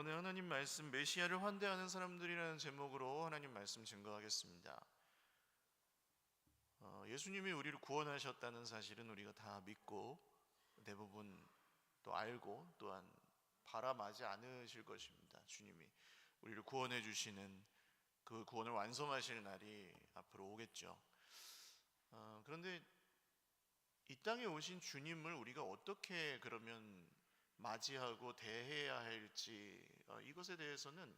오늘 하나님 말씀 메시아를 환대하는 사람들이라는 제목으로 하나님 말씀 증거하겠습니다. 예수님이 우리를 구원하셨다는 사실은 우리가 다 믿고 대부분 또 알고 또한 바람하지 않으실 것입니다. 주님이 우리를 구원해 주시는 그 구원을 완성하실 날이 앞으로 오겠죠. 그런데 이 땅에 오신 주님을 우리가 어떻게 그러면 맞이하고 대해야 할지, 이것에 대해서는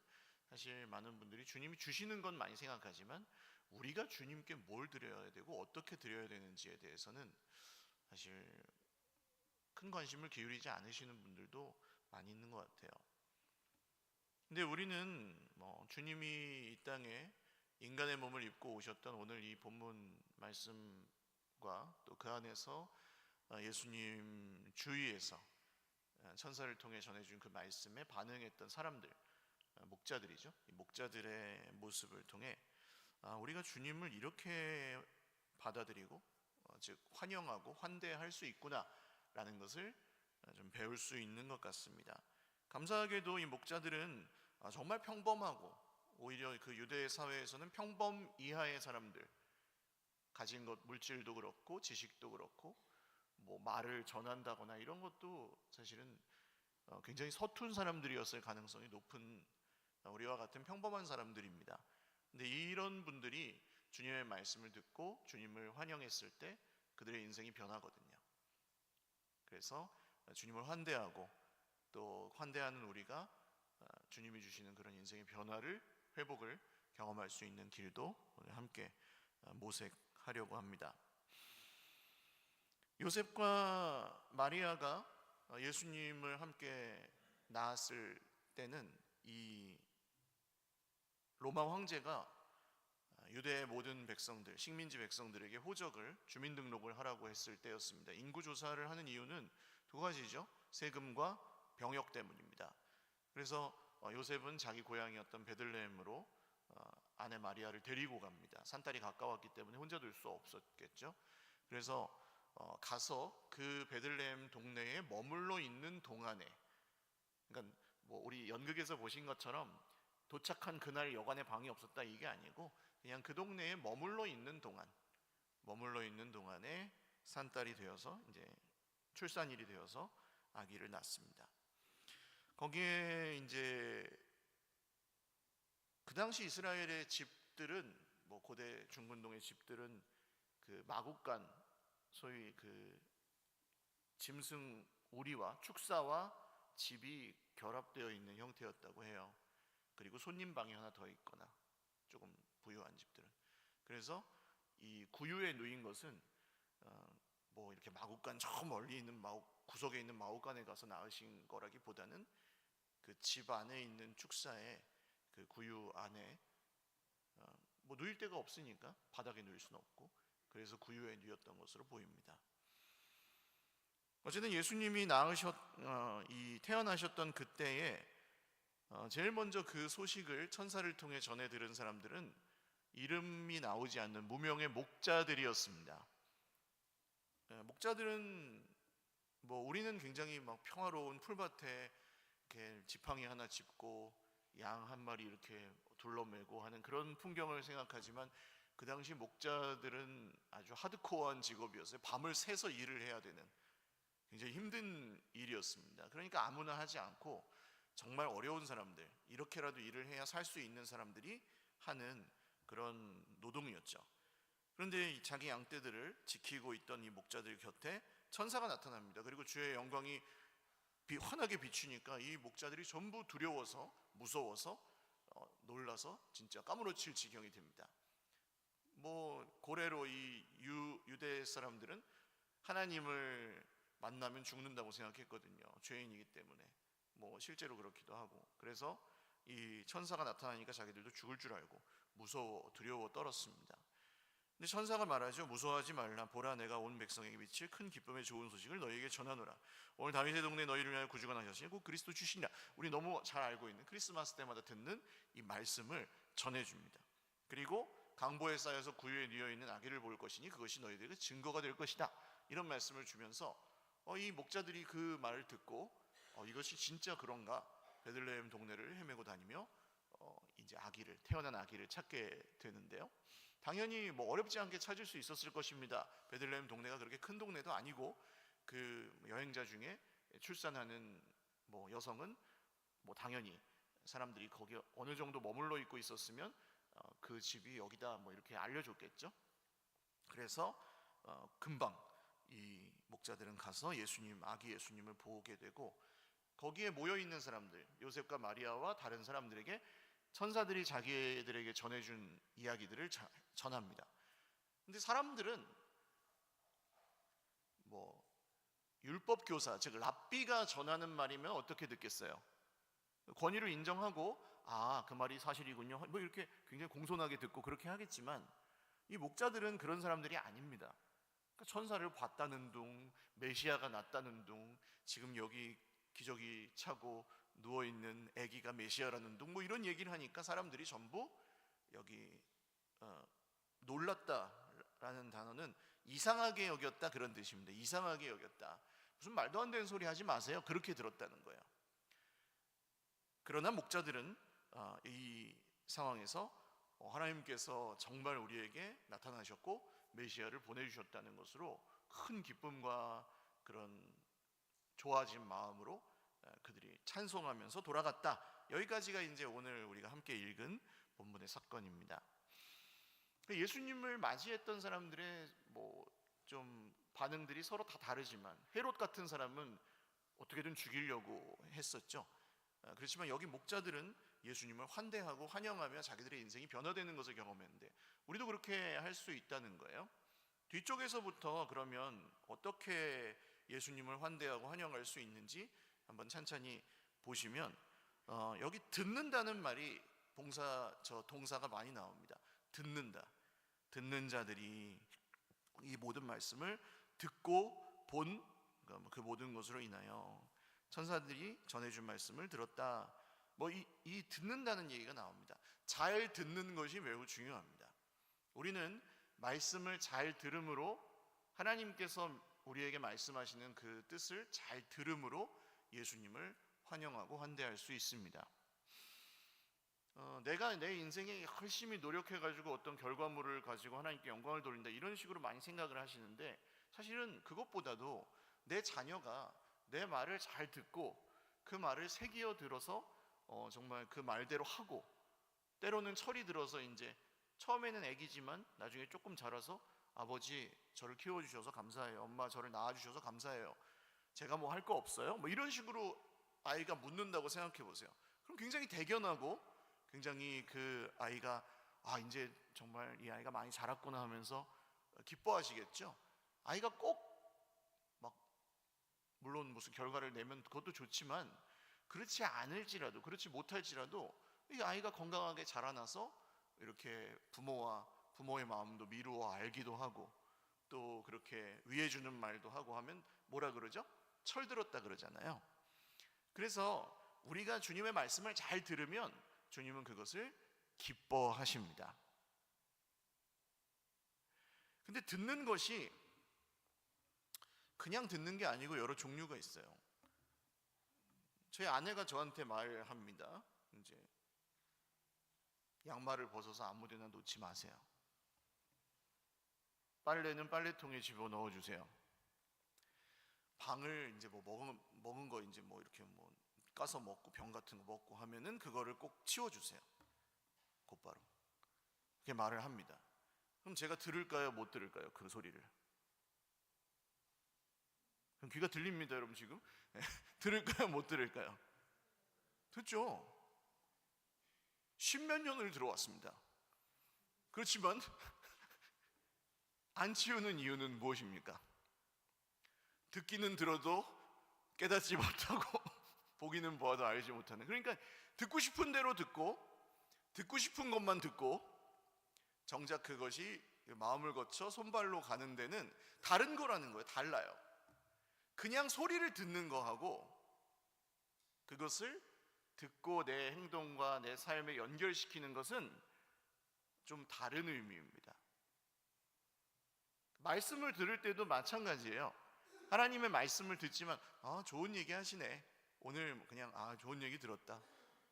사실 많은 분들이 주님이 주시는 건 많이 생각하지만 우리가 주님께 뭘 드려야 되고 어떻게 드려야 되는지에 대해서는 사실 큰 관심을 기울이지 않으시는 분들도 많이 있는 것 같아요. 근데 우리는 주님이 이 땅에 인간의 몸을 입고 오셨던 오늘 이 본문 말씀과 또 그 안에서 예수님 주위에서 천사를 통해 전해준 그 말씀에 반응했던 사람들, 목자들이죠. 이 목자들의 모습을 통해 우리가 주님을 이렇게 받아들이고 즉 환영하고 환대할 수 있구나라는 것을 좀 배울 수 있는 것 같습니다. 감사하게도 이 목자들은 정말 평범하고 오히려 그 유대 사회에서는 평범 이하의 사람들, 가진 것 물질도 그렇고 지식도 그렇고 말을 전한다거나 이런 것도 사실은 굉장히 서툰 사람들이었을 가능성이 높은 우리와 같은 평범한 사람들입니다. 근데 이런 분들이 주님의 말씀을 듣고 주님을 환영했을 때 그들의 인생이 변하거든요. 그래서 주님을 환대하고 또 환대하는 우리가 주님이 주시는 그런 인생의 변화를, 회복을 경험할 수 있는 길도 오늘 함께 모색하려고 합니다. 요셉과 마리아가 예수님을 함께 낳았을 때는 이 로마 황제가 유대의 모든 백성들, 식민지 백성들에게 호적을, 주민등록을 하라고 했을 때였습니다. 인구조사를 하는 이유는 두 가지죠. 세금과 병역 때문입니다. 그래서 요셉은 자기 고향이었던 베들레헴으로 아내 마리아를 데리고 갑니다. 산딸이 가까웠기 때문에 혼자 둘 수 없었겠죠. 그래서 가서 그 베들레헴 동네에 머물러 있는 동안에, 그러니까 우리 연극에서 보신 것처럼 도착한 그날 여관에 방이 없었다 이게 아니고 그냥 그 동네에 머물러 있는 동안에 산딸이 되어서 이제 출산일이 되어서 아기를 낳습니다. 거기에 이제 그 당시 이스라엘의 집들은 고대 중근동의 집들은 그 마구간, 소위 그 짐승 우리와 축사와 집이 결합되어 있는 형태였다고 해요. 그리고 손님방이 하나 더 있거나 조금 부유한 집들은. 그래서 이 구유에 누인 것은 이렇게 마구간 저 멀리 있는 구석에 있는 마구간에 가서 낳으신 거라기보다는 그 집 안에 있는 축사에 그 구유 안에 누일 데가 없으니까 바닥에 누일 수는 없고 그래서 구유에 누였던 것으로 보입니다. 어쨌든 예수님이 태어나셨던 그때에 제일 먼저 그 소식을 천사를 통해 전해 들은 사람들은 이름이 나오지 않는 무명의 목자들이었습니다. 목자들은 우리는 굉장히 평화로운 풀밭에 이렇게 지팡이 하나 짚고 양 한 마리 이렇게 둘러매고 하는 그런 풍경을 생각하지만 그 당시 목자들은 아주 하드코어한 직업이었어요. 밤을 새서 일을 해야 되는 굉장히 힘든 일이었습니다. 그러니까 아무나 하지 않고 정말 어려운 사람들, 이렇게라도 일을 해야 살 수 있는 사람들이 하는 그런 노동이었죠. 그런데 자기 양떼들을 지키고 있던 이 목자들 곁에 천사가 나타납니다. 그리고 주의 영광이 환하게 비추니까 이 목자들이 전부 두려워서, 무서워서, 놀라서 진짜 까무러칠 지경이 됩니다. 고래로 이 유대 사람들은 하나님을 만나면 죽는다고 생각했거든요. 죄인이기 때문에. 실제로 그렇기도 하고. 그래서 이 천사가 나타나니까 자기들도 죽을 줄 알고 무서워, 두려워 떨었습니다. 근데 천사가 말하죠. 무서워하지 말라. 보라, 내가 온 백성에게 미칠 큰 기쁨의 좋은 소식을 너희에게 전하노라. 오늘 다윗의 동네에 너희를 위하여 구주가 나셨으니 곧 그리스도 주시니라. 우리 너무 잘 알고 있는 크리스마스 때마다 듣는 이 말씀을 전해줍니다. 그리고 강보에 쌓여서 구유에 누워있는 아기를 볼 것이니 그것이 너희들에게 증거가 될 것이다. 이런 말씀을 주면서 이 목자들이 그 말을 듣고 이것이 진짜 그런가 베들레헴 동네를 헤매고 다니며 이제 태어난 아기를 찾게 되는데요. 당연히 뭐 어렵지 않게 찾을 수 있었을 것입니다. 베들레헴 동네가 그렇게 큰 동네도 아니고 그 여행자 중에 출산하는 뭐 여성은 뭐 당연히 사람들이 거기 어느 정도 머물러 있고 있었으면 그 집이 여기다 뭐 이렇게 알려줬겠죠. 그래서 금방 이 목자들은 가서 아기 예수님을 보게 되고, 거기에 모여 있는 사람들, 요셉과 마리아와 다른 사람들에게 천사들이 자기들에게 전해준 이야기들을 전합니다. 근데 사람들은 뭐 율법 교사, 즉 랍비가 전하는 말이면 어떻게 듣겠어요? 권위를 인정하고 그 말이 사실이군요, 뭐 이렇게 굉장히 공손하게 듣고 그렇게 하겠지만, 이 목자들은 그런 사람들이 아닙니다. 그러니까 천사를 봤다는 둥, 메시아가 났다는 둥, 지금 여기 기저귀 차고 누워있는 아기가 메시아라는 둥, 뭐 이런 얘기를 하니까 사람들이 전부 여기 놀랐다라는 단어는 이상하게 여겼다, 그런 뜻입니다. 이상하게 여겼다, 무슨 말도 안 되는 소리 하지 마세요, 그렇게 들었다는 거예요. 그러나 목자들은 이 상황에서 하나님께서 정말 우리에게 나타나셨고 메시아를 보내주셨다는 것으로 큰 기쁨과 그런 좋아진 마음으로 그들이 찬송하면서 돌아갔다. 여기까지가 이제 오늘 우리가 함께 읽은 본문의 사건입니다. 예수님을 맞이했던 사람들의 뭐 좀 반응들이 서로 다 다르지만, 헤롯 같은 사람은 어떻게든 죽이려고 했었죠. 그렇지만 여기 목자들은 예수님을 환대하고 환영하며 자기들의 인생이 변화되는 것을 경험했는데, 우리도 그렇게 할 수 있다는 거예요. 뒤쪽에서부터 그러면 어떻게 예수님을 환대하고 환영할 수 있는지 한번 찬찬히 보시면, 여기 듣는다는 말이 동사가 많이 나옵니다. 듣는 자들이 이 모든 말씀을 듣고 본 그 모든 것으로 인하여 천사들이 전해준 말씀을 들었다. 뭐 이 듣는다는 얘기가 나옵니다. 잘 듣는 것이 매우 중요합니다. 우리는 말씀을 잘 들음으로, 하나님께서 우리에게 말씀하시는 그 뜻을 잘 들음으로 예수님을 환영하고 환대할 수 있습니다. 내가 내 인생에 열심히 노력해가지고 어떤 결과물을 가지고 하나님께 영광을 돌린다, 이런 식으로 많이 생각을 하시는데, 사실은 그것보다도 내 자녀가 내 말을 잘 듣고 그 말을 새기어 들어서 정말 그 말대로 하고, 때로는 철이 들어서 이제 처음에는 애기지만 나중에 조금 자라서 아버지 저를 키워주셔서 감사해요, 엄마 저를 낳아주셔서 감사해요, 제가 뭐 할 거 없어요? 뭐 이런 식으로 아이가 묻는다고 생각해 보세요. 그럼 굉장히 대견하고 굉장히 그 아이가 이제 정말 이 아이가 많이 자랐구나 하면서 기뻐하시겠죠. 아이가 꼭 막 물론 무슨 결과를 내면 그것도 좋지만, 그렇지 않을지라도, 그렇지 못할지라도 이 아이가 건강하게 자라나서 이렇게 부모의 마음도 미루어 알기도 하고, 또 그렇게 위해주는 말도 하고 하면 뭐라 그러죠? 철들었다 그러잖아요. 그래서 우리가 주님의 말씀을 잘 들으면 주님은 그것을 기뻐하십니다. 근데 듣는 것이 그냥 듣는 게 아니고 여러 종류가 있어요. 저희 아내가 저한테 말합니다. 이제 양말을 벗어서 아무 데나 놓지 마세요. 빨래는 빨래통에 집어넣어 주세요. 방을 이제 뭐 먹은 거 이제 뭐 이렇게 뭐 까서 먹고 병 같은 거 먹고 하면은 그거를 꼭 치워 주세요. 곧바로. 그렇게 말을 합니다. 그럼 제가 들을까요, 못 들을까요, 그 소리를? 그럼 귀가 들립니다, 여러분 지금? 들을까요, 못 들을까요? 듣죠. 10몇 년을 들어왔습니다. 그렇지만 안 치우는 이유는 무엇입니까? 듣기는 들어도 깨닫지 못하고 보기는 보아도 알지 못하는, 그러니까 듣고 싶은 대로 듣고 듣고 싶은 것만 듣고, 정작 그것이 마음을 거쳐 손발로 가는 데는 다른 거라는 거예요. 달라요. 그냥 소리를 듣는 거하고 그것을 듣고 내 행동과 내 삶에 연결시키는 것은 좀 다른 의미입니다. 말씀을 들을 때도 마찬가지예요. 하나님의 말씀을 듣지만 좋은 얘기 하시네, 오늘 그냥 좋은 얘기 들었다.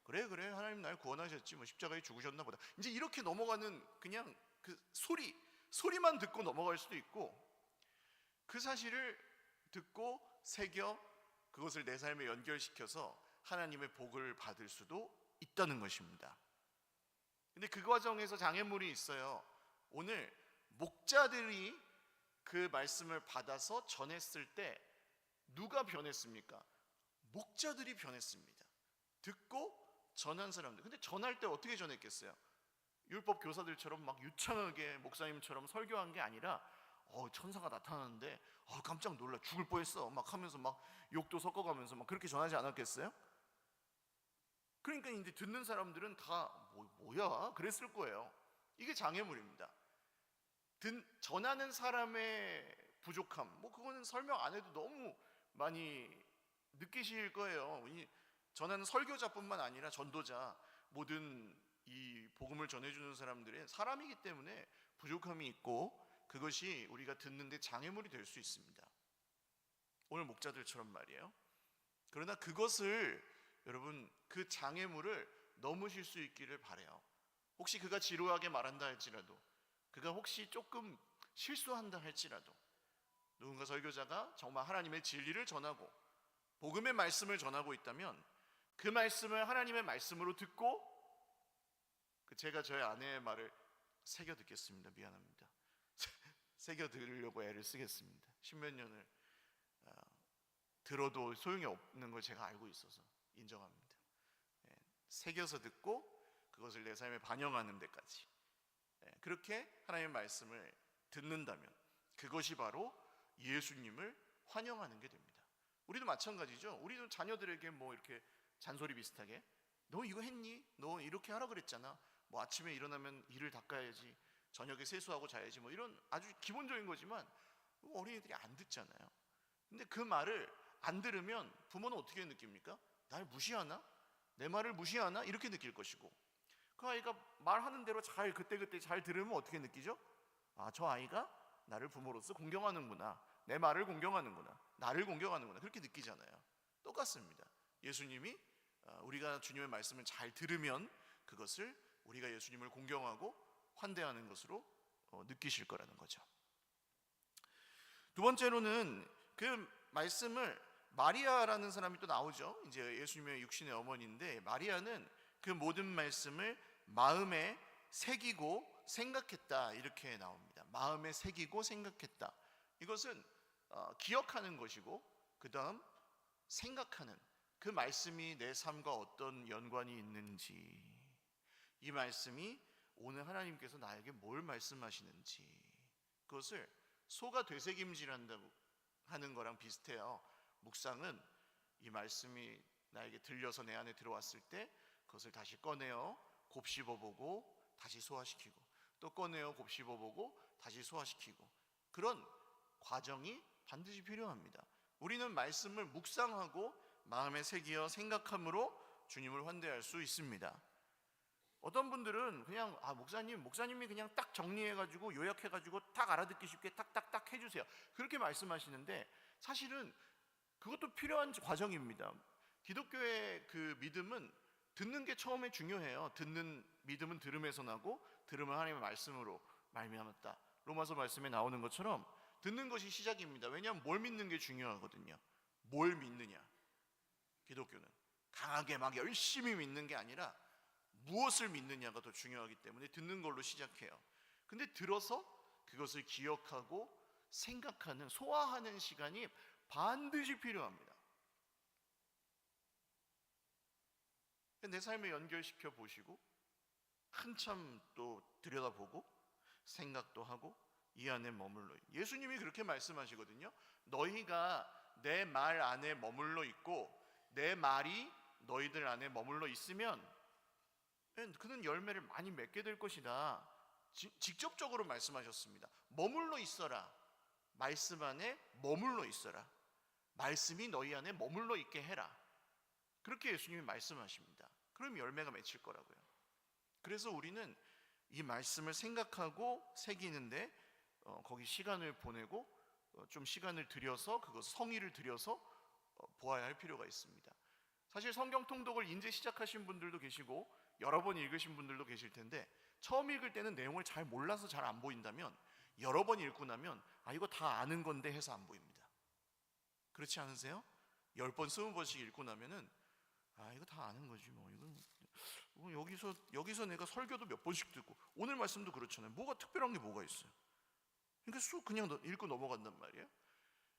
그래 하나님 날 구원하셨지 뭐 십자가에 죽으셨나 보다. 이제 이렇게 넘어가는 그냥 그 소리만 듣고 넘어갈 수도 있고, 그 사실을 듣고 새겨 그것을 내 삶에 연결시켜서 하나님의 복을 받을 수도 있다는 것입니다. 근데 그 과정에서 장애물이 있어요. 오늘 목자들이 그 말씀을 받아서 전했을 때 누가 변했습니까? 목자들이 변했습니다. 듣고 전한 사람들. 근데 전할 때 어떻게 전했겠어요? 율법 교사들처럼 막 유창하게 목사님처럼 설교한 게 아니라 천사가 나타나는데 깜짝 놀라 죽을 뻔했어 막 하면서 막 욕도 섞어가면서 막 그렇게 전하지 않았겠어요? 그러니까 이제 듣는 사람들은 다 뭐야 그랬을 거예요. 이게 장애물입니다. 전하는 사람의 부족함, 뭐 그거는 설명 안 해도 너무 많이 느끼실 거예요. 전하는 설교자뿐만 아니라 전도자, 모든 이 복음을 전해주는 사람들은 사람이기 때문에 부족함이 있고, 그것이 우리가 듣는데 장애물이 될 수 있습니다. 오늘 목자들처럼 말이에요. 그러나 그것을 여러분, 그 장애물을 넘으실 수 있기를 바라요. 혹시 그가 지루하게 말한다 할지라도, 그가 혹시 조금 실수한다 할지라도, 누군가 설교자가 정말 하나님의 진리를 전하고 복음의 말씀을 전하고 있다면 그 말씀을 하나님의 말씀으로 듣고, 제가 저희 아내의 말을 새겨 듣겠습니다. 미안합니다. 새겨 들으려고 애를 쓰겠습니다. 십몇 년을 들어도 소용이 없는 걸 제가 알고 있어서 인정합니다. 새겨서 듣고 그것을 내 삶에 반영하는 데까지, 그렇게 하나님의 말씀을 듣는다면 그것이 바로 예수님을 환영하는 게 됩니다. 우리도 마찬가지죠. 우리도 자녀들에게 뭐 이렇게 잔소리 비슷하게, 너 이거 했니? 너 이렇게 하라 그랬잖아. 뭐 아침에 일어나면 이를 닦아야지, 저녁에 세수하고 자야지, 뭐 이런 아주 기본적인 거지만 어린이들이 안 듣잖아요. 근데 그 말을 안 들으면 부모는 어떻게 느낍니까? 날 무시하나? 내 말을 무시하나? 이렇게 느낄 것이고, 그 아이가 말하는 대로 잘 그때그때 잘 들으면 어떻게 느끼죠? 저 아이가 나를 부모로서 공경하는구나, 내 말을 공경하는구나, 나를 공경하는구나, 그렇게 느끼잖아요. 똑같습니다. 예수님이 우리가 주님의 말씀을 잘 들으면 그것을 우리가 예수님을 공경하고 환대하는 것으로 느끼실 거라는 거죠. 두 번째로는 그 말씀을 마리아라는 사람이 또 나오죠. 이제 예수님의 육신의 어머니인데, 마리아는 그 모든 말씀을 마음에 새기고 생각했다, 이렇게 나옵니다. 마음에 새기고 생각했다. 이것은 기억하는 것이고, 그 다음 생각하는, 그 말씀이 내 삶과 어떤 연관이 있는지, 이 말씀이 오늘 하나님께서 나에게 뭘 말씀하시는지, 그것을 소가 되새김질한다고 하는 거랑 비슷해요. 묵상은 이 말씀이 나에게 들려서 내 안에 들어왔을 때 그것을 다시 꺼내어 곱씹어보고 다시 소화시키고, 또 꺼내어 곱씹어보고 다시 소화시키고, 그런 과정이 반드시 필요합니다. 우리는 말씀을 묵상하고 마음에 새기어 생각함으로 주님을 환대할 수 있습니다. 어떤 분들은 그냥 목사님이 그냥 딱 정리해가지고 요약해가지고 딱 알아듣기 쉽게 딱딱딱 해주세요, 그렇게 말씀하시는데, 사실은 그것도 필요한 과정입니다. 기독교의 그 믿음은 듣는 게 처음에 중요해요. 믿음은 들음에서 나고 들음은 하나님의 말씀으로 말미암았다, 로마서 말씀에 나오는 것처럼 듣는 것이 시작입니다. 왜냐하면 뭘 믿는 게 중요하거든요. 뭘 믿느냐. 기독교는 강하게 막 열심히 믿는 게 아니라 무엇을 믿느냐가 더 중요하기 때문에 듣는 걸로 시작해요. 근데 들어서 그것을 기억하고 생각하는, 소화하는 시간이 반드시 필요합니다. 내 삶에 연결시켜 보시고 한참 또 들여다보고 생각도 하고 이 안에 머물러, 예수님이 그렇게 말씀하시거든요. 너희가 내 말 안에 머물러 있고 내 말이 너희들 안에 머물러 있으면 그는 열매를 많이 맺게 될 것이다. 직접적으로 말씀하셨습니다. 머물러 있어라. 말씀 안에 머물러 있어라. 말씀이 너희 안에 머물러 있게 해라. 그렇게 예수님이 말씀하십니다. 그럼 열매가 맺힐 거라고요. 그래서 우리는 이 말씀을 생각하고 새기는데 거기 시간을 보내고 좀 시간을 들여서 그것 성의를 들여서 보아야 할 필요가 있습니다. 사실 성경 통독을 이제 시작하신 분들도 계시고 여러 번 읽으신 분들도 계실 텐데, 처음 읽을 때는 내용을 잘 몰라서 잘 안 보인다면 여러 번 읽고 나면 이거 다 아는 건데 해서 안 보입니다. 그렇지 않으세요? 10번, 20번씩 읽고 나면은 이거 다 아는 거지 뭐. 이건 여기서 내가 설교도 몇 번씩 듣고, 오늘 말씀도 그렇잖아요. 뭐가 특별한 게 뭐가 있어요? 그러니까 쑥 그냥 읽고 넘어간단 말이에요.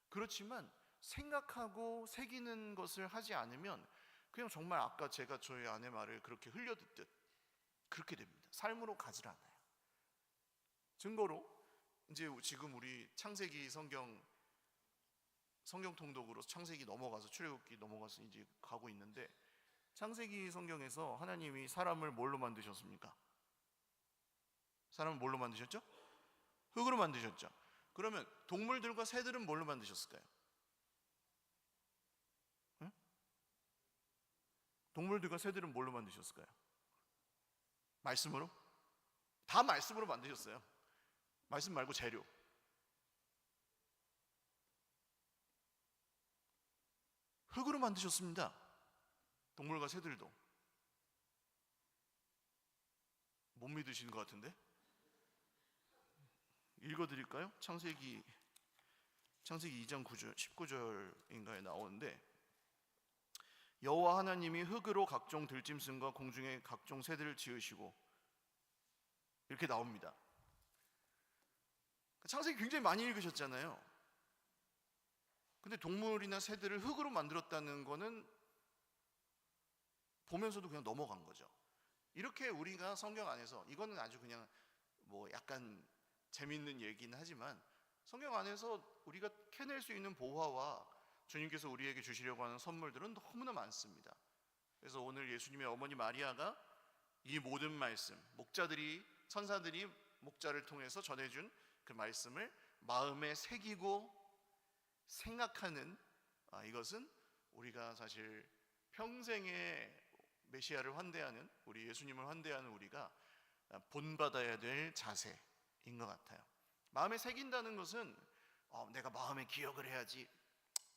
그렇지만 생각하고 새기는 것을 하지 않으면 그냥 정말 아까 제가 저희 아내 말을 그렇게 흘려듣듯 그렇게 됩니다. 삶으로 가지 않아요. 증거로 이제 지금 우리 창세기 성경 통독으로 창세기 넘어가서 출애굽기 넘어가서 이제 가고 있는데, 창세기 성경에서 하나님이 사람을 뭘로 만드셨습니까? 사람을 뭘로 만드셨죠? 흙으로 만드셨죠. 그러면 동물들과 새들은 뭘로 만드셨을까요? 응? 동물들과 새들은 뭘로 만드셨을까요? 말씀으로? 다 말씀으로 만드셨어요. 말씀 말고 재료. 흙으로 만드셨습니다. 동물과 새들도. 못 믿으시는 것 같은데? 읽어드릴까요? 창세기 2장 9절, 19절인가에 나오는데, 여호와 하나님이 흙으로 각종 들짐승과 공중의 각종 새들을 지으시고, 이렇게 나옵니다. 창세기 굉장히 많이 읽으셨잖아요. 근데 동물이나 새들을 흙으로 만들었다는 거는 보면서도 그냥 넘어간 거죠. 이렇게 우리가 성경 안에서, 이거는 아주 그냥 뭐 약간 재밌는 얘기는 하지만, 성경 안에서 우리가 캐낼 수 있는 보화와 주님께서 우리에게 주시려고 하는 선물들은 너무나 많습니다. 그래서 오늘 예수님의 어머니 마리아가 이 모든 말씀, 천사들이 목자를 통해서 전해준 그 말씀을 마음에 새기고 생각하는, 이것은 우리가 사실 평생에 메시아를 환대하는, 우리 예수님을 환대하는 우리가 본받아야 될 자세인 것 같아요. 마음에 새긴다는 것은 내가 마음에 기억을 해야지,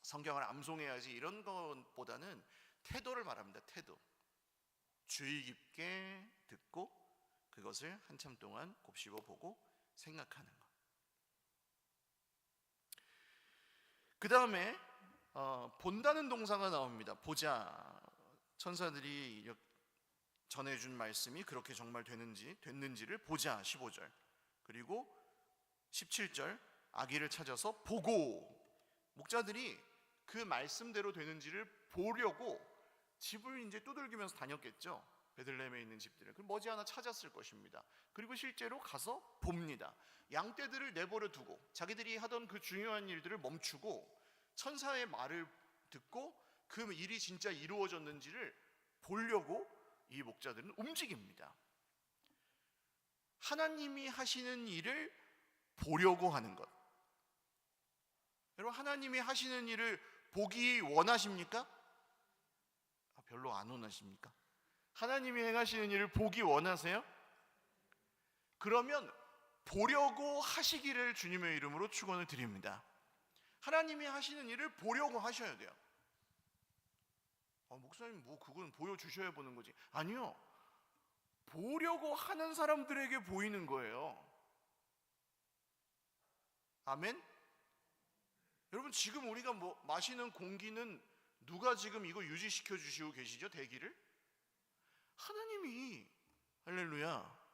성경을 암송해야지, 이런 것보다는 태도를 말합니다. 태도. 주의 깊게 듣고 그것을 한참 동안 곱씹어 보고 생각하는 것. 그 다음에 본다는 동사가 나옵니다. 보자. 천사들이 전해준 말씀이 그렇게 정말 됐는지를 보자. 15절. 그리고 17절, 아기를 찾아서 보고. 목자들이 그 말씀대로 되는지를 보려고 집을 이제 두들기면서 다녔겠죠. 베들레헴에 있는 집들을. 그럼 머지않아 찾았을 것입니다. 그리고 실제로 가서 봅니다. 양떼들을 내버려 두고 자기들이 하던 그 중요한 일들을 멈추고 천사의 말을 듣고 그 일이 진짜 이루어졌는지를 보려고 이 목자들은 움직입니다. 하나님이 하시는 일을 보려고 하는 것. 여러분, 하나님이 하시는 일을 보기 원하십니까? 별로 안 원하십니까? 하나님이 행하시는 일을 보기 원하세요? 그러면 보려고 하시기를 주님의 이름으로 축원을 드립니다. 하나님이 하시는 일을 보려고 하셔야 돼요. 목사님, 뭐 그건 보여주셔야 보는 거지. 아니요, 보려고 하는 사람들에게 보이는 거예요. 아멘? 여러분, 지금 우리가 마시는 공기는 누가 지금 이거 유지시켜 주시고 계시죠? 대기를? 하나님이. 할렐루야.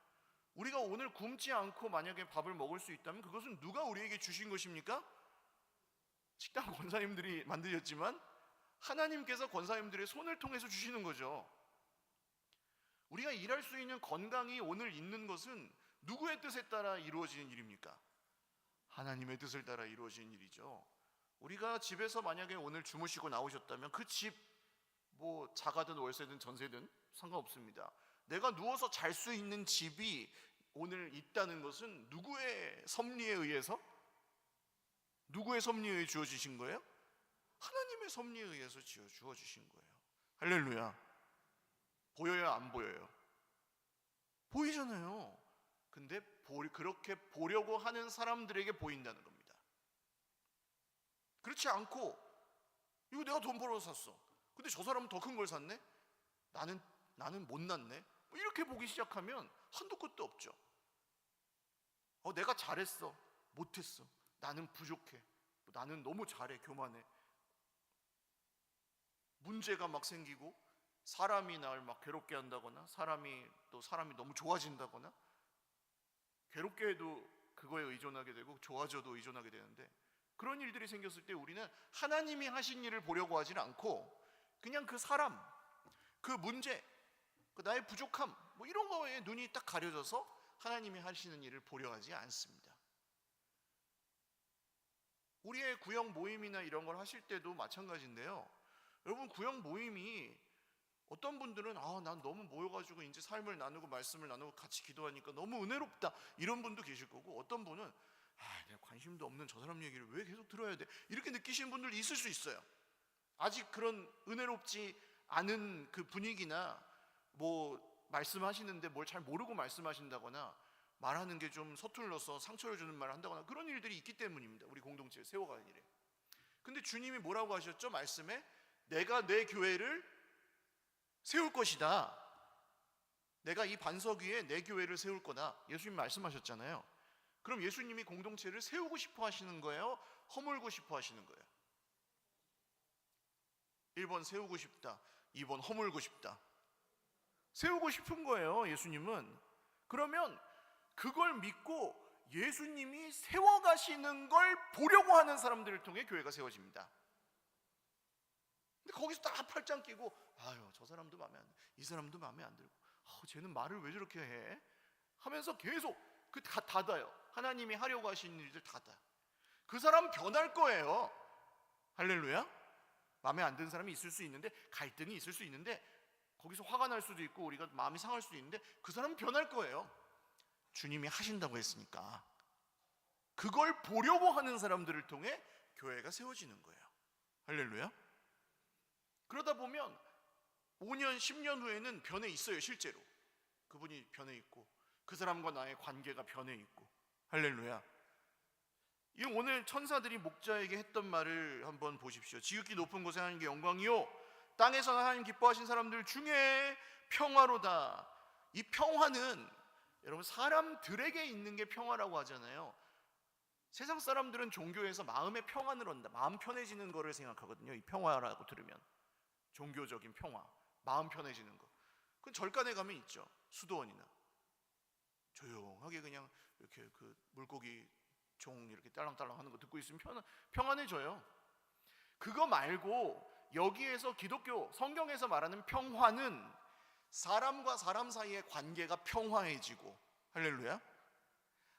우리가 오늘 굶지 않고 만약에 밥을 먹을 수 있다면 그것은 누가 우리에게 주신 것입니까? 식당 권사님들이 만드셨지만 하나님께서 권사님들의 손을 통해서 주시는 거죠. 우리가 일할 수 있는 건강이 오늘 있는 것은 누구의 뜻에 따라 이루어지는 일입니까? 하나님의 뜻을 따라 이루어지는 일이죠. 우리가 집에서 만약에 오늘 주무시고 나오셨다면 그 집 자가든 월세든 전세든 상관없습니다. 내가 누워서 잘 수 있는 집이 오늘 있다는 것은 누구의 섭리에 의해서? 누구의 섭리에 의해 주어지신 거예요? 하나님의 섭리에 의해서 주어주신 거예요. 할렐루야. 보여요, 안 보여요? 보이잖아요. 근데 그렇게 보려고 하는 사람들에게 보인다는 겁니다. 그렇지 않고, 이거 내가 돈 벌어서 샀어. 근데 저 사람은 더 큰 걸 샀네? 나는 못났네? 뭐 이렇게 보기 시작하면 한도 끝도 없죠. 내가 잘했어, 못했어, 나는 부족해, 나는 너무 잘해, 교만해. 문제가 막 생기고 사람이 날 막 괴롭게 한다거나 사람이 너무 좋아진다거나, 괴롭게 해도 그거에 의존하게 되고 좋아져도 의존하게 되는데, 그런 일들이 생겼을 때 우리는 하나님이 하신 일을 보려고 하지는 않고 그냥 그 사람, 그 문제, 그 나의 부족함, 뭐 이런 거에 눈이 딱 가려져서 하나님이 하시는 일을 보려 하지 않습니다. 우리의 구역 모임이나 이런 걸 하실 때도 마찬가지인데요. 여러분, 구역 모임이 어떤 분들은 난 너무 모여가지고 이제 삶을 나누고 말씀을 나누고 같이 기도하니까 너무 은혜롭다, 이런 분도 계실 거고, 어떤 분은 내가 관심도 없는 저 사람 얘기를 왜 계속 들어야 돼, 이렇게 느끼시는 분들도 있을 수 있어요. 아직 그런 은혜롭지 않은 그 분위기나, 뭐 말씀하시는데 뭘 잘 모르고 말씀하신다거나, 말하는 게 좀 서툴러서 상처를 주는 말을 한다거나, 그런 일들이 있기 때문입니다. 우리 공동체를 세워가는 일에. 근데 주님이 뭐라고 하셨죠? 말씀에 내가 내 교회를 세울 것이다, 내가 이 반석 위에 내 교회를 세울 거다, 예수님 말씀하셨잖아요. 그럼 예수님이 공동체를 세우고 싶어 하시는 거예요? 허물고 싶어 하시는 거예요? 1번 세우고 싶다, 2번 허물고 싶다. 세우고 싶은 거예요, 예수님은. 그러면 그걸 믿고 예수님이 세워가시는 걸 보려고 하는 사람들을 통해 교회가 세워집니다. 근데 거기서 딱 팔짱 끼고 저 사람도 마음에 안 들고 이 사람도 마음에 안 들고 쟤는 말을 왜 저렇게 해? 하면서 계속 다 닫아요. 하나님이 하려고 하시는 일들 닫아. 그 사람 변할 거예요. 할렐루야. 마음에 안 드는 사람이 있을 수 있는데, 갈등이 있을 수 있는데, 거기서 화가 날 수도 있고 우리가 마음이 상할 수도 있는데, 그 사람은 변할 거예요. 주님이 하신다고 했으니까. 그걸 보려고 하는 사람들을 통해 교회가 세워지는 거예요. 할렐루야. 그러다 보면 5년, 10년 후에는 변해 있어요. 실제로 그분이 변해 있고, 그 사람과 나의 관계가 변해 있고. 할렐루야. 이 오늘 천사들이 목자에게 했던 말을 한번 보십시오. 지극히 높은 곳에 하나님께 영광이요, 땅에서 하나님 기뻐하신 사람들 중에 평화로다. 이 평화는 여러분 사람들에게 있는 게 평화라고 하잖아요. 세상 사람들은 종교에서 마음의 평안을 얻는다, 마음 편해지는 거를 생각하거든요. 이 평화라고 들으면 종교적인 평화, 마음 편해지는 거. 그건 절간에 가면 있죠. 수도원이나 조용하게 그냥 이렇게 그 물고기 종 이렇게 딸랑딸랑 하는 거 듣고 있으면 평안해져요. 그거 말고 여기에서 기독교 성경에서 말하는 평화는 사람과 사람 사이의 관계가 평화해지고, 할렐루야,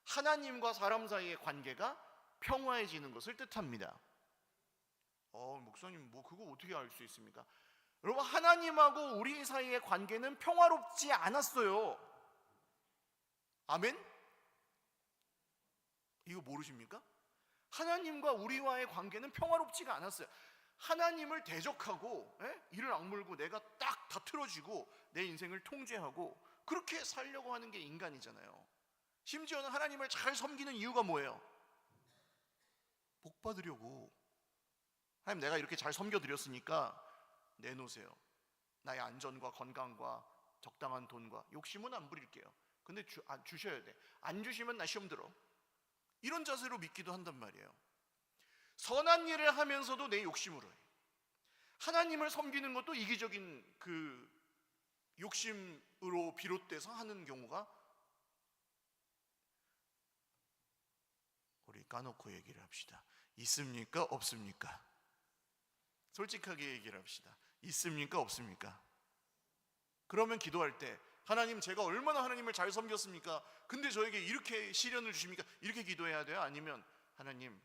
하나님과 사람 사이의 관계가 평화해지는 것을 뜻합니다. 목사님 뭐 그거 어떻게 알 수 있습니까? 여러분, 하나님하고 우리 사이의 관계는 평화롭지 않았어요. 아멘? 이거 모르십니까? 하나님과 우리와의 관계는 평화롭지가 않았어요. 하나님을 대적하고 이를 악물고 내가 딱 다 틀어지고 내 인생을 통제하고 그렇게 살려고 하는 게 인간이잖아요. 심지어는 하나님을 잘 섬기는 이유가 뭐예요? 복 받으려고. 하나님, 내가 이렇게 잘 섬겨드렸으니까 내놓으세요. 나의 안전과 건강과 적당한 돈과 욕심은 안 부릴게요. 근데 주셔야 돼. 안 주시면 나 시험 들어. 이런 자세로 믿기도 한단 말이에요. 선한 일을 하면서도 내 욕심으로 해. 하나님을 섬기는 것도 이기적인 그 욕심으로 비롯돼서 하는 경우가, 우리 까놓고 얘기를 합시다. 있습니까? 없습니까? 솔직하게 얘기를 합시다. 있습니까? 없습니까? 그러면 기도할 때 하나님, 제가 얼마나 하나님을 잘 섬겼습니까? 근데 저에게 이렇게 시련을 주십니까? 이렇게 기도해야 돼요? 아니면 하나님,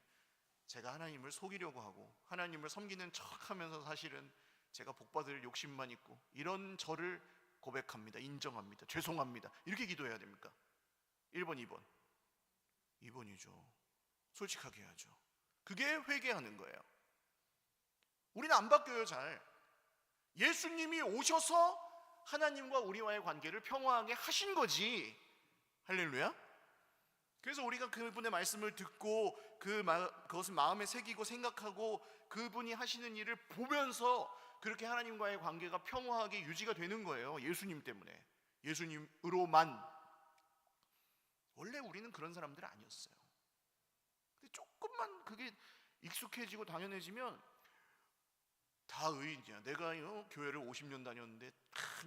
제가 하나님을 속이려고 하고 하나님을 섬기는 척하면서 사실은 제가 복받을 욕심만 있고, 이런 저를 고백합니다, 인정합니다, 죄송합니다, 이렇게 기도해야 됩니까? 1번, 2번? 2번이죠. 솔직하게 해야죠. 그게 회개하는 거예요. 우리는 안 바뀌어요, 잘. 예수님이 오셔서 하나님과 우리와의 관계를 평화하게 하신 거지. 할렐루야. 그래서 우리가 그분의 말씀을 듣고 그것을 마음에 새기고 생각하고 그분이 하시는 일을 보면서 그렇게 하나님과의 관계가 평화하게 유지가 되는 거예요. 예수님 때문에, 예수님으로만. 원래 우리는 그런 사람들 아니었어요. 근데 조금만 그게 익숙해지고 당연해지면 다 의인이야. 내가 교회를 50년 다녔는데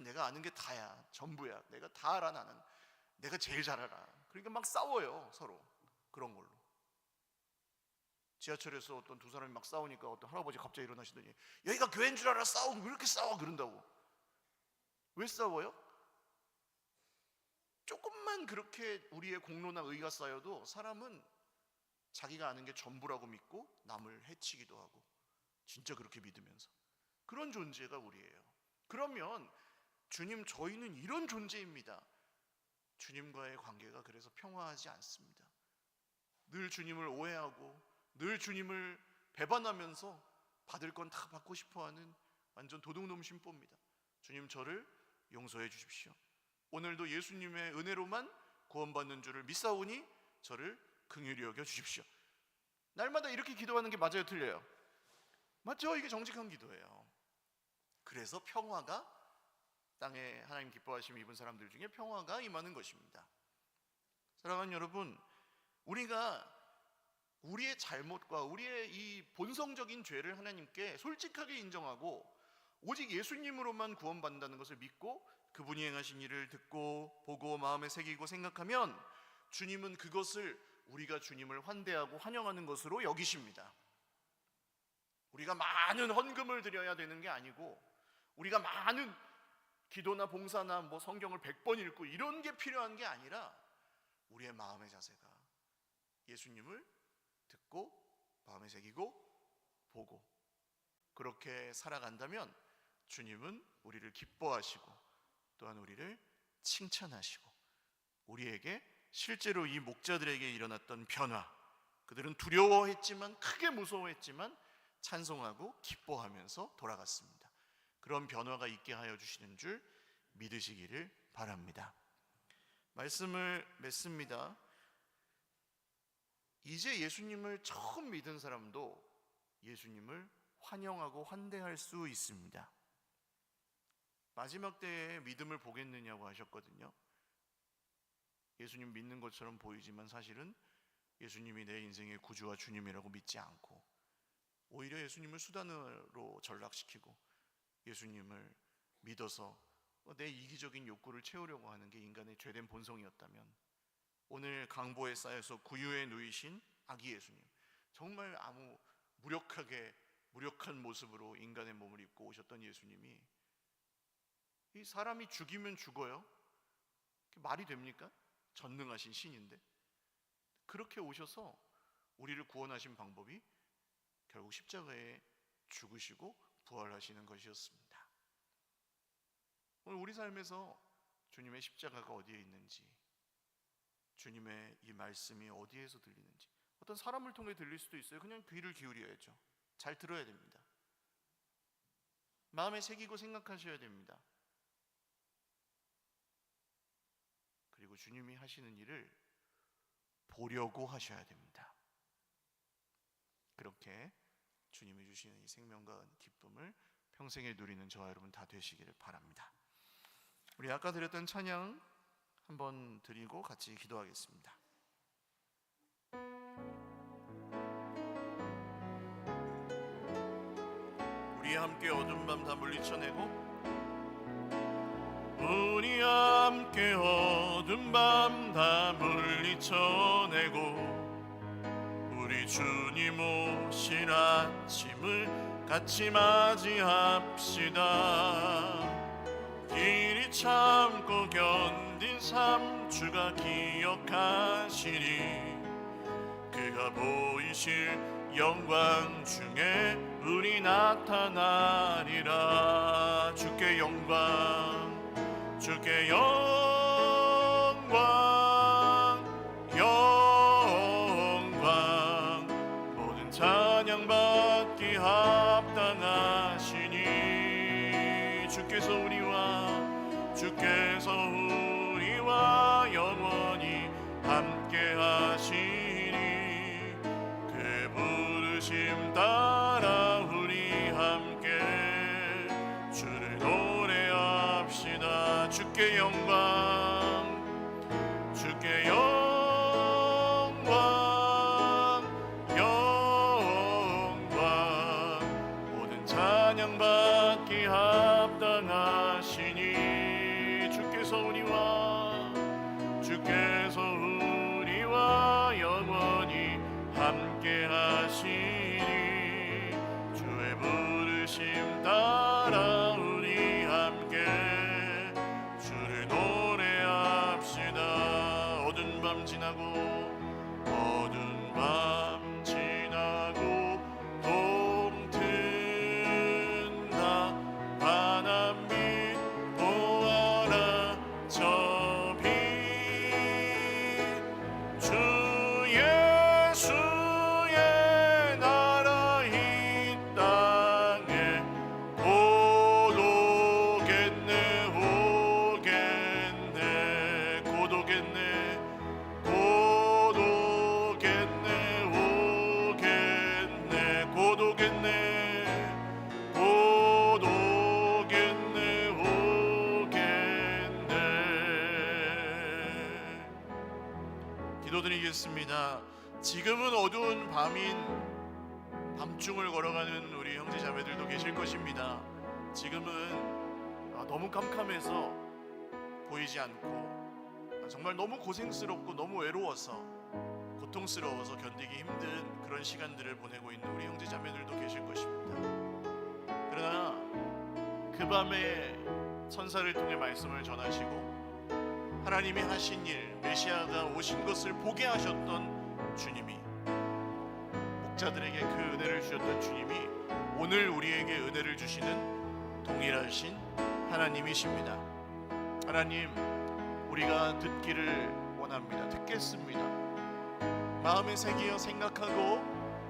내가 아는 게 다야, 전부야, 내가 다 알아, 나는 내가 제일 잘 알아. 그러니까 막 싸워요, 서로. 그런 걸로. 지하철에서 어떤 두 사람이 막 싸우니까 어떤 할아버지 갑자기 일어나시더니 여기가 교회인 줄 알아? 싸우고 왜 이렇게 싸워? 그런다고. 왜 싸워요? 조금만 그렇게 우리의 공로나 의가 쌓여도 사람은 자기가 아는 게 전부라고 믿고 남을 해치기도 하고, 진짜 그렇게 믿으면서. 그런 존재가 우리예요. 그러면 주님, 저희는 이런 존재입니다. 주님과의 관계가 그래서 평화하지 않습니다. 늘 주님을 오해하고 늘 주님을 배반하면서 받을 건 다 받고 싶어하는 완전 도둑놈 심보입니다. 주님, 저를 용서해 주십시오. 오늘도 예수님의 은혜로만 구원받는 줄을 믿사오니 저를 긍휼히 여겨 주십시오. 날마다 이렇게 기도하는 게 맞아요, 틀려요? 맞죠? 이게 정직한 기도예요. 그래서 평화가, 땅에 하나님 기뻐하심 입은 사람들 중에 평화가 임하는 것입니다. 사랑하는 여러분, 우리가 우리의 잘못과 우리의 이 본성적인 죄를 하나님께 솔직하게 인정하고 오직 예수님으로만 구원받는다는 것을 믿고 그분이 행하신 일을 듣고 보고 마음에 새기고 생각하면 주님은 그것을 우리가 주님을 환대하고 환영하는 것으로 여기십니다. 우리가 많은 헌금을 드려야 되는 게 아니고, 우리가 많은 기도나 봉사나 성경을 100번 읽고 이런 게 필요한 게 아니라, 우리의 마음의 자세가 예수님을 듣고 마음에 새기고 보고 그렇게 살아간다면 주님은 우리를 기뻐하시고 또한 우리를 칭찬하시고, 우리에게 실제로 이 목자들에게 일어났던 변화, 그들은 두려워했지만, 크게 무서워했지만 찬송하고 기뻐하면서 돌아갔습니다. 그런 변화가 있게 하여 주시는 줄 믿으시기를 바랍니다. 말씀을 맺습니다. 이제 예수님을 처음 믿은 사람도 예수님을 환영하고 환대할 수 있습니다. 마지막 때에 믿음을 보겠느냐고 하셨거든요. 예수님 믿는 것처럼 보이지만 사실은 예수님이 내 인생의 구주와 주님이라고 믿지 않고 오히려 예수님을 수단으로 전락시키고 예수님을 믿어서 내 이기적인 욕구를 채우려고 하는 게 인간의 죄된 본성이었다면, 오늘 강보에 쌓여서 구유에 누이신 아기 예수님, 정말 아무 무력한 모습으로 인간의 몸을 입고 오셨던 예수님이, 이 사람이 죽이면 죽어요? 말이 됩니까? 전능하신 신인데. 그렇게 오셔서 우리를 구원하신 방법이 결국 십자가에 죽으시고 부활하시는 것이었습니다. 오늘 우리 삶에서 주님의 십자가가 어디에 있는지, 주님의 이 말씀이 어디에서 들리는지, 어떤 사람을 통해 들릴 수도 있어요. 그냥 귀를 기울여야죠. 잘 들어야 됩니다. 마음에 새기고 생각하셔야 됩니다. 그리고 주님이 하시는 일을 보려고 하셔야 됩니다. 그렇게 주님이 주시는 이 생명과 기쁨을 평생에 누리는 저와 여러분 다 되시기를 바랍니다. 우리 아까 드렸던 찬양 한번 드리고 같이 기도하겠습니다. 우리 함께 어두운 밤 다 물리쳐내고, 우리 함께 어두운 밤 다 물리쳐내고, 우리 주님 오실 아침을 같이 맞이합시다. 길이 참고 견딘 삶 주가 기억하시니, 그가 보이실 영광 중에 우리 나타나리라. 주께 영광, 주께 영광, 영광, 모든 찬양 받기 합당하시니, 주께서 우리와 영원히 함께 하시니, 그 부르심 따라 우리 함께 주께 영광, 주께 영광, 영광. 모든 찬양 받기 합당하시니 주께서 우리와 영원히 함께 하시니 주의 부르심 따라 우리 함께 주를 노래합시다. 어두운 밤 지나고 동튼다. 바람빛 보아라 저 빛. 주 예수의 나라 이 땅에 곧 오겠네. 곧 오겠네. 기도드리겠습니다. 지금은 어두운 밤인 밤중을 걸어가는 우리 형제 자매들도 계실 것입니다. 지금은 너무 깜깜해서 보이지 않고 정말 너무 고생스럽고 너무 외로워서 고통스러워서 견디기 힘든 그런 시간들을 보내고 있는 우리 형제 자매들도 계실 것입니다. 그러나 그 밤에 천사를 통해 말씀을 전하시고 하나님이 하신 일, 메시아가 오신 것을 보게 하셨던 주님이, 목자들에게 그 은혜를 주셨던 주님이 오늘 우리에게 은혜를 주시는 동일하신 하나님이십니다. 하나님, 우리가 듣기를 원합니다. 듣겠습니다. 마음에 새기어 생각하고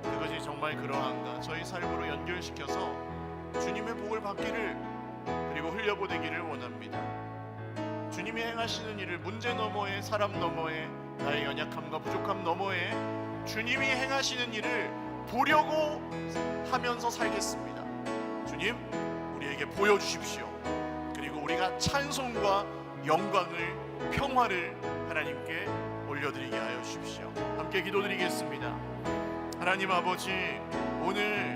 그것이 정말 그러한가 저희 삶으로 연결시켜서 주님의 복을 받기를, 그리고 흘려보내기를 원합니다. 주님이 행하시는 일을 문제 너머에, 사람 너머에, 나의 연약함과 부족함 너머에 주님이 행하시는 일을 보려고 하면서 살겠습니다. 주님, 우리에게 보여주십시오. 그리고 우리가 찬송과 영광을, 평화를 하나님께 올려드리게 하여 주십시오. 함께 기도드리겠습니다. 하나님 아버지, 오늘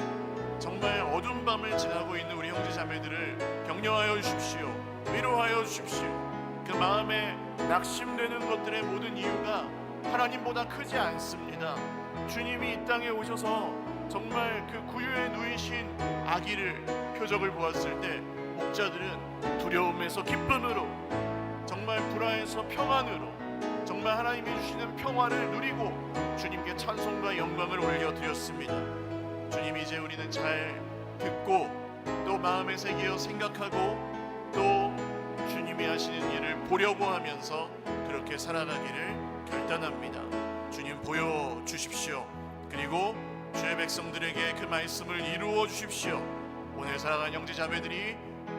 정말 어두운 밤을 지나고 있는 우리 형제 자매들을 격려하여 주십시오. 위로하여 주십시오. 그 마음에 낙심되는 것들의 모든 이유가 하나님보다 크지 않습니다. 주님이 이 땅에 오셔서 정말 그 구유에 누이신 아기를, 표적을 보았을 때 목자들은 두려움에서 기쁨으로, 정말 불안에서 평안으로, 정말 하나님이 주시는 평화를 누리고 주님께 찬송과 영광을 올려드렸습니다. 주님, 이제 우리는 잘 듣고 또 마음에 새기어 생각하고 또 주님이 하시는 일을 보려고 하면서 그렇게 살아가기를 결단합니다. 주님, 보여주십시오. 그리고 주의 백성들에게 그 말씀을 이루어 주십시오. 오늘 살아간 형제 자매들이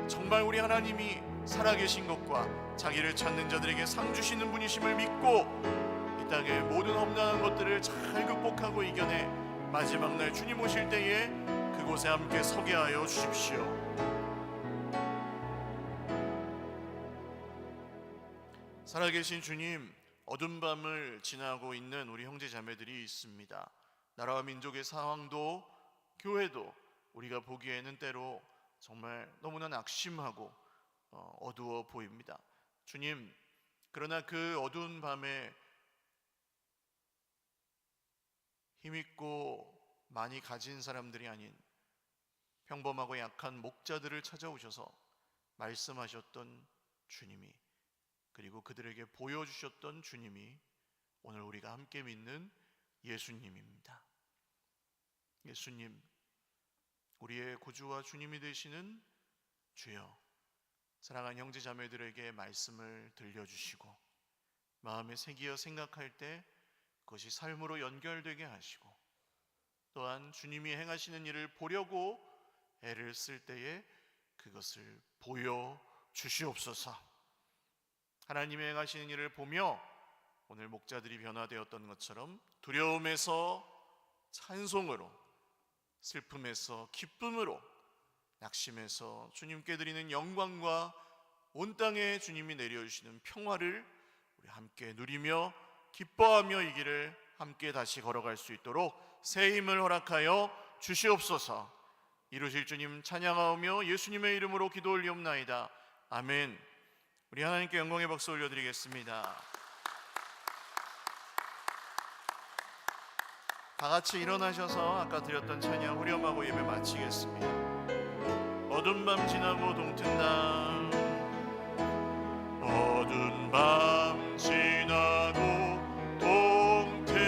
정말 우리 하나님이 살아계신 것과 자기를 찾는 자들에게 상 주시는 분이심을 믿고 이 땅의 모든 험난한 것들을 잘 극복하고 이겨내 마지막 날 주님 오실 때에 그곳에 함께 서게 하여 주십시오. 살아계신 주님, 어두운 밤을 지나고 있는 우리 형제 자매들이 있습니다. 나라와 민족의 상황도 교회도 우리가 보기에는 때로 정말 너무나 낙심하고 어두워 보입니다. 주님, 그러나 그 어두운 밤에 힘있고 많이 가진 사람들이 아닌 평범하고 약한 목자들을 찾아오셔서 말씀하셨던 주님이, 그리고 그들에게 보여주셨던 주님이 오늘 우리가 함께 믿는 예수님입니다. 예수님, 우리의 구주와 주님이 되시는 주여, 사랑하는 형제 자매들에게 말씀을 들려주시고 마음에 새기어 생각할 때 그것이 삶으로 연결되게 하시고, 또한 주님이 행하시는 일을 보려고 애를 쓸 때에 그것을 보여주시옵소서. 하나님이 행하시는 일을 보며 오늘 목자들이 변화되었던 것처럼 두려움에서 찬송으로, 슬픔에서 기쁨으로, 낙심에서 주님께 드리는 영광과 온 땅에 주님이 내려주시는 평화를 우리 함께 누리며 기뻐하며 이 길을 함께 다시 걸어갈 수 있도록 새 힘을 허락하여 주시옵소서. 이루실 주님 찬양하오며 예수님의 이름으로 기도 올리옵나이다. 아멘. 우리 하나님께 영광의 박수 올려드리겠습니다. 다 같이 일어나셔서 아까 드렸던 찬양 후렴하고 예배 마치겠습니다. 어두운 밤 지나고 동튼다. 어두운 밤 지나고 동튼다.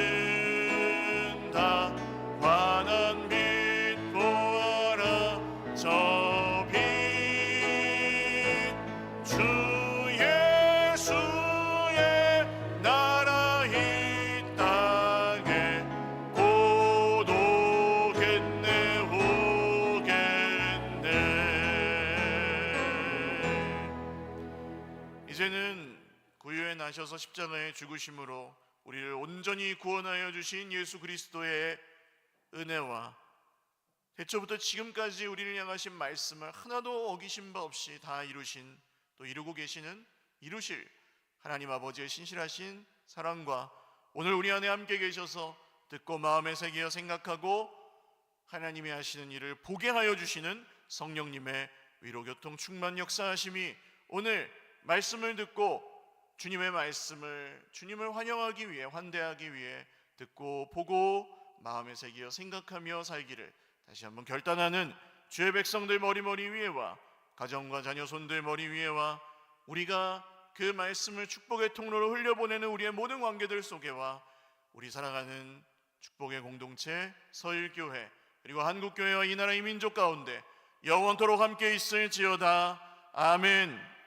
환한 빛 보아라. 저 빛 주 예수의 나라 이 땅에 곧 오겠네 오겠네. 이제는 구유에 나셔서 십자가에 죽으심으로 우리를 온전히 구원하여 주신 예수 그리스도의 은혜와 태초부터 지금까지 우리를 향하신 말씀을 하나도 어기신 바 없이 다 이루신, 또 이루고 계시는, 이루실 하나님 아버지의 신실하신 사랑과 오늘 우리 안에 함께 계셔서 듣고 마음에 새기어 생각하고 하나님이 하시는 일을 보게 하여 주시는 성령님의 위로교통 충만 역사하심이 오늘 말씀을 듣고 주님의 말씀을, 주님을 환영하기 위해, 환대하기 위해 듣고 보고 마음에 새기어 생각하며 살기를 다시 한번 결단하는 주의 백성들 머리 위에와 가정과 자녀 손들 머리 위에와 우리가 그 말씀을 축복의 통로로 흘려보내는 우리의 모든 관계들 속에와 우리 살아가는 축복의 공동체 서일교회 그리고 한국교회와 이 나라 이 민족 가운데 영원토록 함께 있을지어다. 아멘.